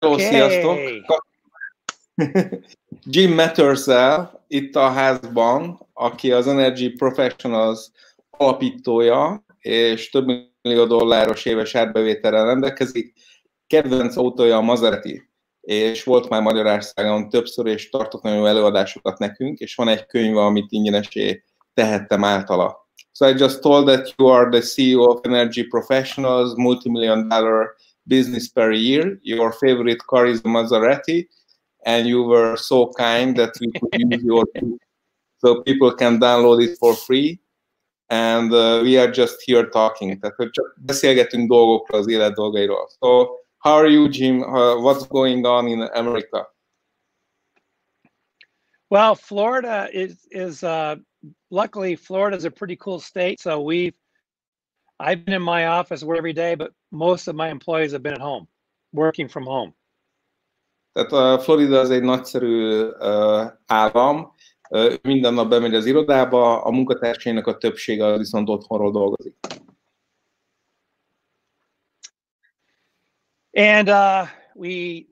Hello, sziasztok! Jim Matters-el itt a házban, aki az Energy Professionals alapítója, és több millió dolláros éves árbevételrel rendelkezik. Kedvenc autója a Maserati, és volt már Magyarországon többször, és tartott nagyon előadásokat nekünk, és van egy könyve, amit ingyenesé tehettem általa. So I just told that you are the CEO of Energy Professionals, multi-million-dollar business per year. Your favorite car is a Maserati, and you were so kind that we could use your book so people can download it for free, and we are just here talking. Tehát, hogy csak beszélgetünk dolgokról, az élet dolgairól. So, how are you, Jim? What's going on in America? Well, Florida is luckily Florida is a pretty cool state. So I've been in my office every day, but most of my employees have been at home, working from home. Tehát a Florida az egy nagyszerű állam, minden nap bemegy az irodába, a munkatársainak a többsége az viszont otthonról dolgozik. And we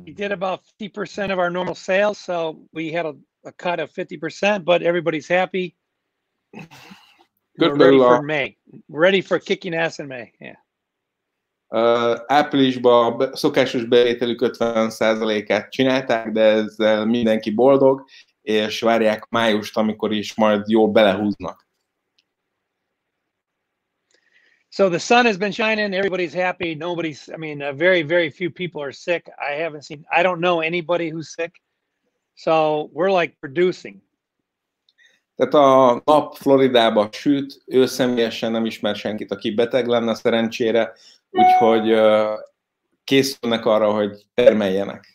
did about 50% of our normal sales, so we had a cut of 50%, but everybody's happy. We're ready for May. We're ready for kicking ass in May. Yeah. Áprilisban szokásos bevételük 50%-át csinálták, de ezzel mindenki boldog, és várják májust, amikor is majd jól belehúznak. So the sun has been shining, everybody's happy, very, very few people are sick. I don't know anybody who's sick. So we're like producing. Tehát a nap Floridába süt, ő személyesen nem ismer senkit, aki beteg lenne szerencsére, úgyhogy készülnek arra, hogy termeljenek.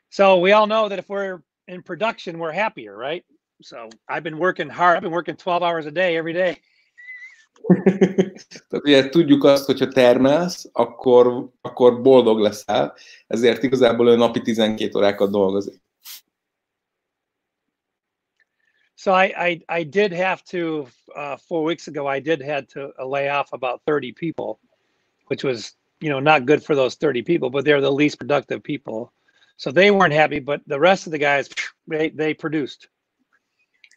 So we all know that if we're in production, we're happier, right? So I've been working hard. I've been working 12 hours a day, every day. Tehát ugye tudjuk azt, hogyha termelsz, akkor boldog leszel, ezért igazából ő napi 12 órákat dolgozik. So I did have to 4 weeks ago I did had to lay off about 30 people, which was not good for those 30 people, but they're the least productive people. So they weren't happy, but the rest of the guys they produced.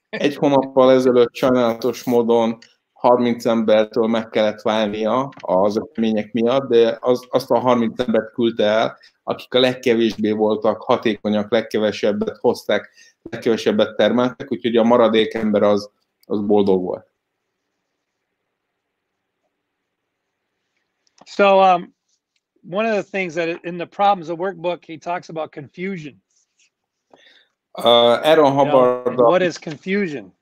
Egy hónappal ezelőtt sajnálatos módon 30 embertől meg kellett válnia az események miatt, de azt a 30 embert küldte el, akik a legkevésbé voltak hatékonyak, legkevesebbet hozták, legkevesebbet termeltek, úgyhogy a maradék ember az boldog volt. So one of the things that in the problems of workbook he talks about confusion. Aaron Hubbard what is confusion?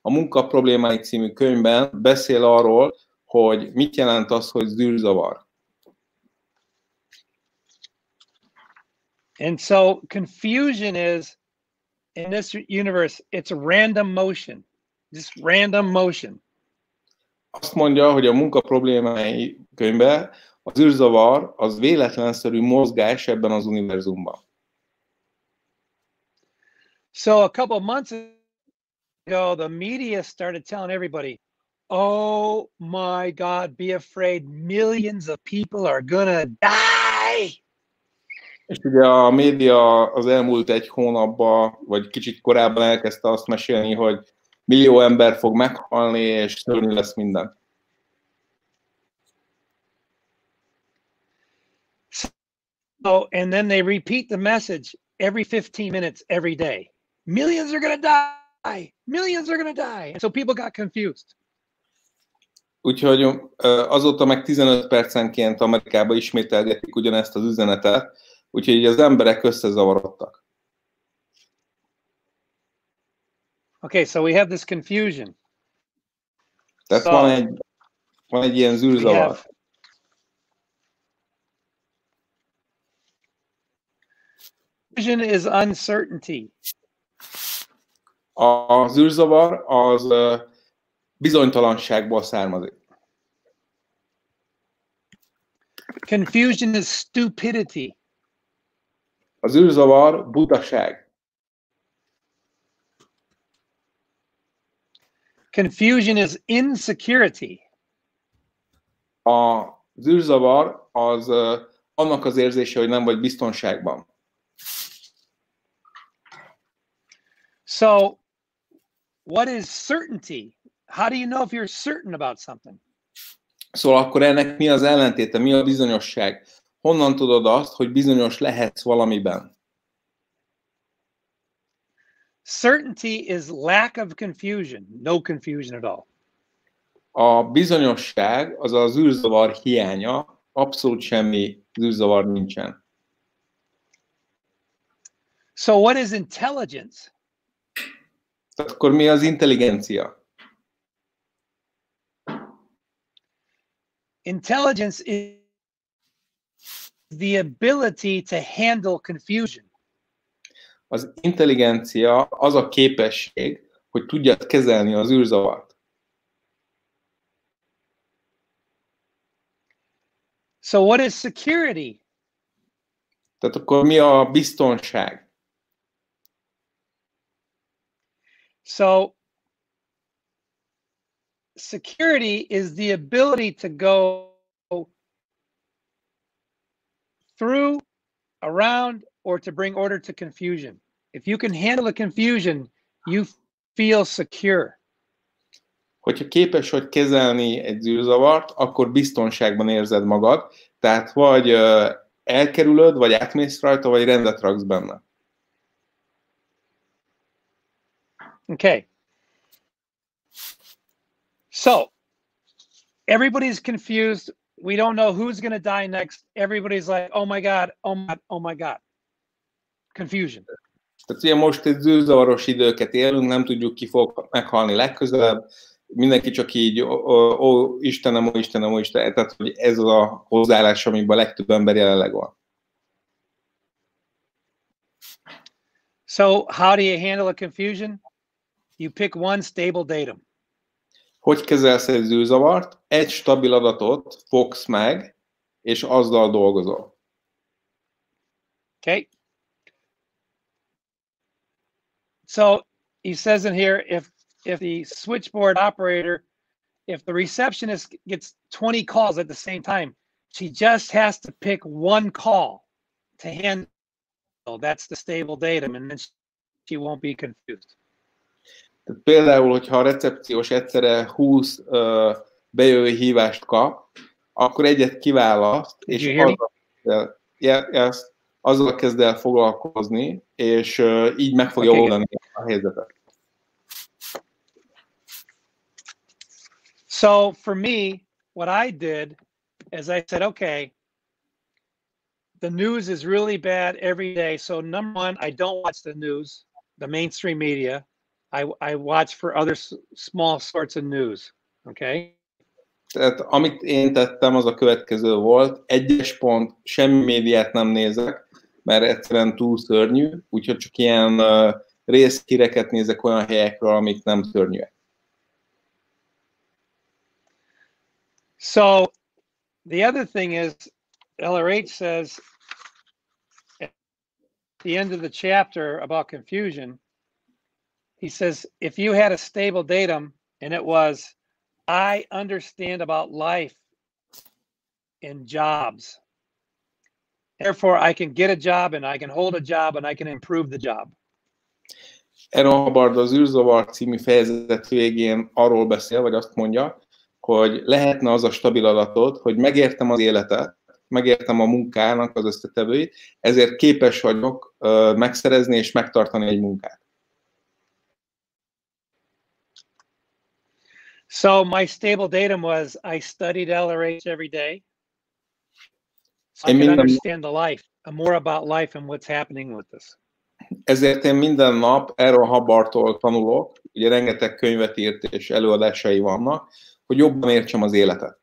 A Munka problémái című könyvben beszél arról, hogy mit jelent az, hogy zűrzavar. And so confusion is, in this universe, it's a random motion. Just random motion. Azt mondja, hogy a Munka problémái könyvben az zűrzavar az véletlenszerű mozgás ebben az univerzumban. So a couple of months ago, the media started telling everybody, oh my God, be afraid, millions of people are gonna die. És ugye a média az elmúlt egy hónapban, vagy kicsit korábban elkezdte azt mesélni, hogy millió ember fog meghalni, és szörnyű lesz minden. So, and then they repeat the message every 15 minutes, every day. Millions are gonna die. Millions are gonna die. And so people got confused. Úgyhogy azóta meg 15 percenként Amerikában ismételgetik ugyanezt az üzenetet, úgyhogy az emberek összezavarodtak. Okay, so we have this confusion. Tehát van egy ilyen zűrzavar. Confusion is uncertainty. A zűrzavar az bizonytalanságból származik. Confusion is stupidity. A zűrzavar butaság. Confusion is insecurity. Az űrzavar az annak az érzése, hogy nem vagy biztonságban. So, what is certainty? How do you know if you're certain about something? Szóval akkor ennek mi az ellentéte, mi a bizonyosság? Honnan tudod azt, hogy bizonyos lehetsz valamiben? Certainty is lack of confusion, no confusion at all. A bizonyosság az az űrzavar hiánya, abszolút semmi űrzavar nincsen. So what is intelligence? Tehát akkor mi az intelligencia? Intelligence is the ability to handle confusion. Az intelligencia az a képesség, hogy tudjad kezelni az űrzavart. So what is security? Tehát akkor mi a biztonság? So security is the ability to go through, around, or to bring order to confusion. If you can handle the confusion, you feel secure. Hogyha képes vagy kezelni egy űrzavart, akkor biztonságban érzed magad, tehát vagy elkerülöd, vagy átmész rajta, vagy rendet raksz benne. Okay. So, everybody's confused. We don't know who's going to die next. Everybody's like, oh my God, oh my God, oh my God. Confusion. Tehát ugye most egy űrzavaros időket élünk, nem tudjuk, ki fog meghalni legközelebb. Mindenki csak így, ó Istenem, ó Istenem, ó Istenem. Tehát hogy ez az a hozzáállás, amiben a legtöbb ember jelenleg van. So, how do you handle a confusion? You pick one stable datum. Hogy kezelsz egy űrzavart? Egy stabil adatot fogsz meg, és azzal dolgozol. Okay. So he says in here, if the switchboard operator, if the receptionist gets 20 calls at the same time, she just has to pick one call to handle. That's the stable datum, and then she won't be confused. Tehát például, hogyha a recepciós egyszerre 20 bejövő hívást kap, akkor egyet kiválaszt, és azzal kezd el foglalkozni, és így meg fogja oldani a helyzetet. So for me, what I did is I said, okay, the news is really bad every day. So number one, I don't watch the news, the mainstream media. I watch for other small sorts of news, okay? Tehát amit én tettem, az a következő volt. 1. pont, semmi médiát nem nézek, mert egyszerűen túl szörnyű, úgyhogy csak ilyen részhíreket nézek olyan helyekről, amik nem szörnyűek. So the other thing is, LRH says at the end of the chapter about confusion, he says, if you had a stable datum and it was, I understand about life and jobs, therefore I can get a job and I can hold a job and I can improve the job. Hubbard az űrzavar című fejezet végén arról beszél, vagy azt mondja, hogy lehetne az a stabil adatod, hogy megértem az életet, megértem a munkának az összetevőit, ezért képes vagyok megszerezni és megtartani egy munkát. So my stable datum was I studied LRH every day. So I could understand the life, more about life and what's happening with this. Ezért én minden nap erről Hubbardtól tanulok, ugye rengeteg könyvet írt és előadásai vannak, hogy jobban értsem az életet.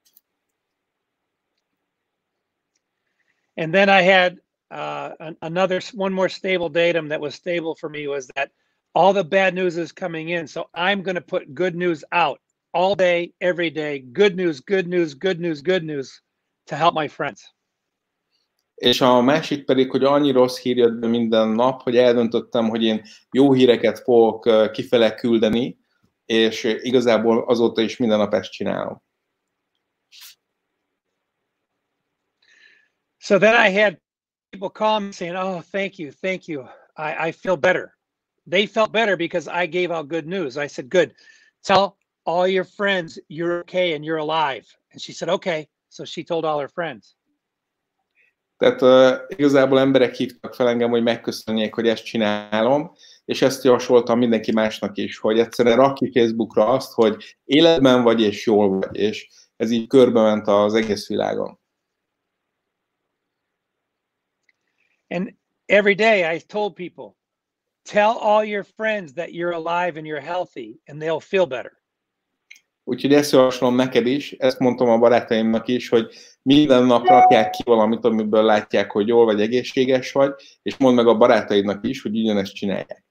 And then I had one more stable datum that was stable for me was that all the bad news is coming in. So I'm going to put good news out all day, every day. Good news, good news, good news, good news to help my friends. És a másik pedig, hogy annyi rossz hír jött be minden nap, hogy eldöntöttem, hogy én jó híreket fogok kifele küldeni, és igazából azóta is minden nap ezt csinálom. So then I had people call me saying, "Oh, thank you, thank you. I feel better." They felt better because I gave out good news. I said, "Good. Tell all your friends you're okay and you're alive." And she said, "Okay." So she told all her friends. Tehát igazából emberek hívtak fel engem, hogy megköszönjék, hogy ezt csinálom, és ezt javasoltam mindenki másnak is, hogy egyszerűen rak ki Facebookra azt, hogy életben vagy és jól vagy, és ez így körbement az egész világon. And every day I told people, tell all your friends that you're alive and you're healthy, and they'll feel better. Úgyhogy ezt javaslom neked is, ezt mondtam a barátaimnak is, hogy minden nap rakják ki valamit, amiből látják, hogy jól vagy, egészséges vagy, és mondd meg a barátaidnak is, hogy ugyanezt csinálják.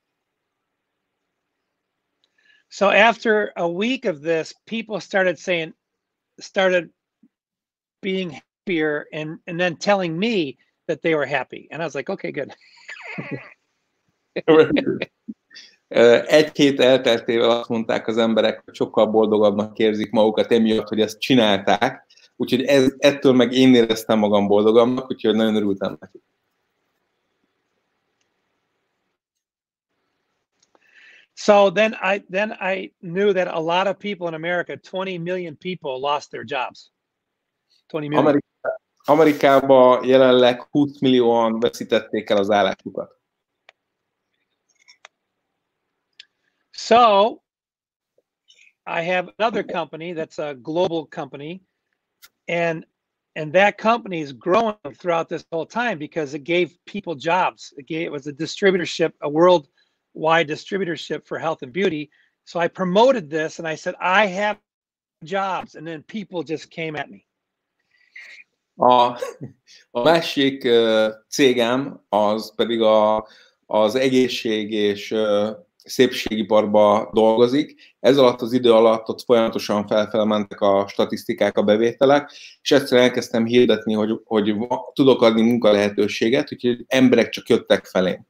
So after a week of this, people started being happier and then telling me that they were happy. And I was like, okay, good. Egy hét elteltével azt mondták az emberek, hogy sokkal boldogabbnak érzik magukat emiatt, hogy ezt csinálták. Úgyhogy ettől meg én éreztem magam boldogabbnak, úgyhogy nagyon örültem neki. So then I knew that a lot of people in America, 20 million people lost their jobs. 20 million. Amerikában jelenleg 20 millióan veszítették el az állásukat. So I have another company that's a global company, and that company is growing throughout this whole time because it gave people jobs. It was a distributorship, a worldwide distributorship for health and beauty. So I promoted this and I said, I have jobs, and then people just came at me. A másik cégem az pedig az egészség és szépségiparban dolgozik. Ez alatt az idő alatt ott folyamatosan felfele mentek a statisztikák, a bevételek, és egyszerűen elkezdtem hirdetni, hogy tudok adni munkalehetőséget, úgyhogy emberek csak jöttek felém.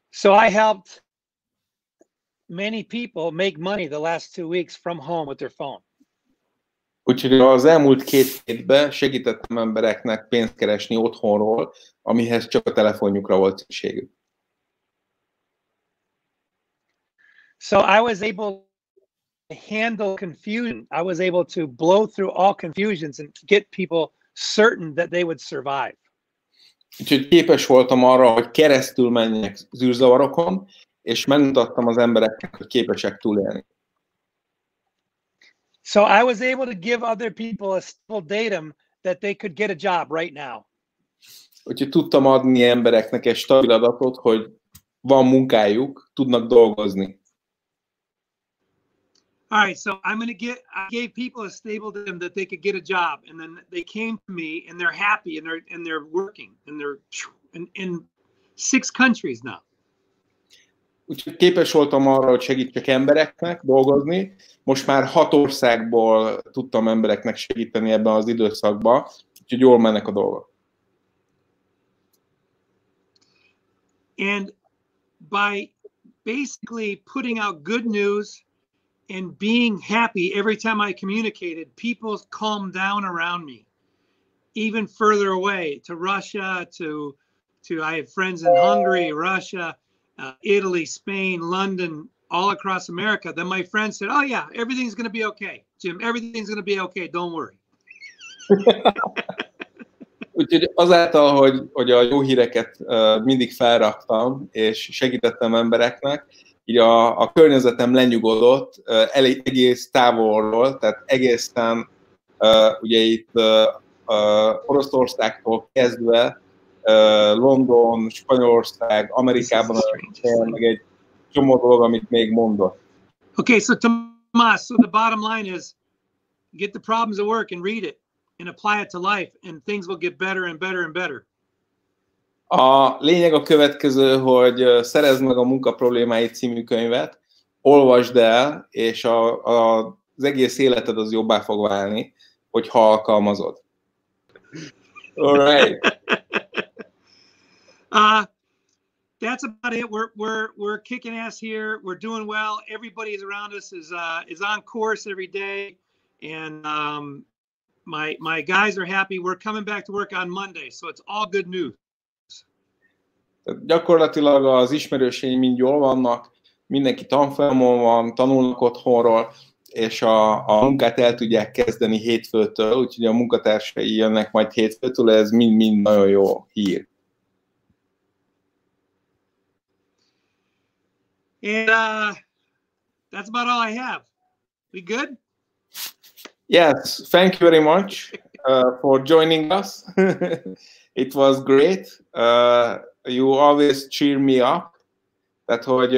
So I helped many people make money the last 2 weeks from home with their phone. Úgyhogy az elmúlt 2 hétben segítettem embereknek pénzt keresni otthonról, amihez csak a telefonjukra volt szükségük. So I was able to handle confusion. I was able to blow through all confusions and get people certain that they would survive. Úgyhogy képes voltam arra, hogy keresztül menjek zűrzavarokon, és megmutattam az embereknek, hogy képesek túlélni. So I was able to give other people a simple datum that they could get a job right now. Úgyhogy tudtam adni embereknek egy stabil adatot, hogy van munkájuk, tudnak dolgozni. All right, so I gave people a stable datum that they could get a job, and then they came to me and they're happy and they're working and they're in 6 countries now. Úgyhogy képes voltam arra, hogy segítsek embereknek dolgozni. Most már 6 országból tudtam embereknek segíteni ebben az időszakban, úgyhogy jól mennek a dolgok. And by basically putting out good news and being happy every time I communicated, people calmed down around me, even further away to Russia, to I have friends in Hungary, Russia, Italy, Spain, London, all across America. Then my friend said, "Oh yeah, everything's going to be okay, Jim. Everything's going to be okay. Don't worry." Úgyhogy azáltal, hogy a jó híreket mindig felraktam, és segítettem embereknek, így a környezetem lenyugodott egész távolról, tehát egészen ugye itt Oroszországtól kezdve London, Spanyolország, Amerikában, meg egy csomó dolog, amit még mondott. Okay, so Tomas, so the bottom line is get the problems at work and read it and apply it to life, and things will get better and better and better. A lényeg a következő, hogy szerezd meg a Munka problémái című könyvet, olvasd el, és az egész életed az jobbá fog válni, hogyha alkalmazod. All right. That's about it. We're kicking ass here. We're doing well. Everybody around us is on course every day, and my guys are happy. We're coming back to work on Monday, so it's all good news. Gyakorlatilag az ismerőseim mind jól vannak, mindenki tanfolyamon van, tanulnak otthonról, és a munkát el tudják kezdeni hétfőtől, úgyhogy a munkatársai jönnek majd hétfőtől, ez mind nagyon jó hír. And that's about all I have. We good? Yes, thank you very much for joining us. It was great. You always cheer me up. Tehát, hogy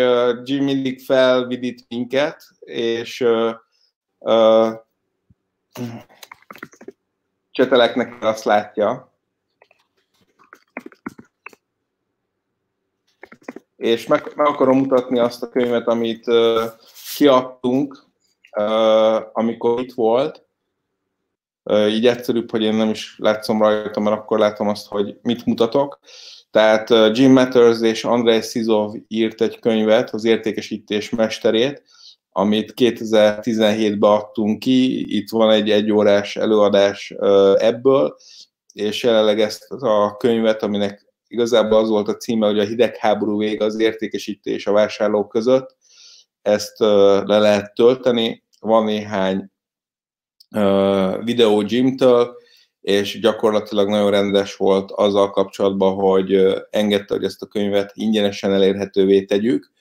Jim mindig felvidít minket, és Cseteleknek azt látja. És meg akarom mutatni azt a könyvet, amit kiadtunk, amikor itt volt. Így egyszerűbb, hogy én nem is látszom rajta, mert akkor látom azt, hogy mit mutatok. Tehát Jim Matters és Andrei írt egy könyvet, az értékesítés mesterét, amit 2017-ben adtunk ki. Itt van egy egyórás előadás ebből, és jelenleg ezt a könyvet, aminek igazából az volt a címe, hogy a hidegháború vége az értékesítés a vásárlók között, ezt le lehet tölteni. Van néhány videó Jimtől, és gyakorlatilag nagyon rendes volt azzal kapcsolatban, hogy engedte, hogy ezt a könyvet ingyenesen elérhetővé tegyük,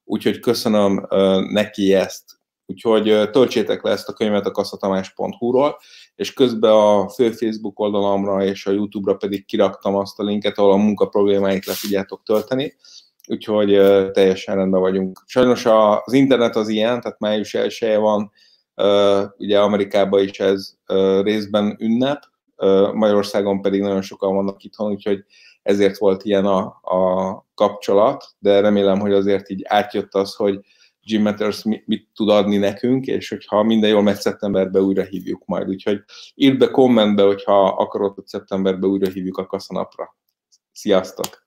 úgyhogy köszönöm neki ezt. Úgyhogy töltsétek le ezt a könyvet a kaszatamás.hu-ról, és közben a fő Facebook oldalamra és a YouTube-ra pedig kiraktam azt a linket, ahol a munka problémáit le tudjátok tölteni, úgyhogy teljesen rendben vagyunk. Sajnos az internet az ilyen, tehát május 1-e van, ugye Amerikában is ez részben ünnep, Magyarországon pedig nagyon sokan vannak itthon, úgyhogy ezért volt ilyen a kapcsolat, de remélem, hogy azért így átjött az, hogy Jim Matters mit tud adni nekünk, és hogyha minden jól megy, szeptemberben újra hívjuk majd. Úgyhogy írd be kommentbe, hogyha akarod, hogy szeptemberben újra hívjuk a kaszanapra. Sziasztok!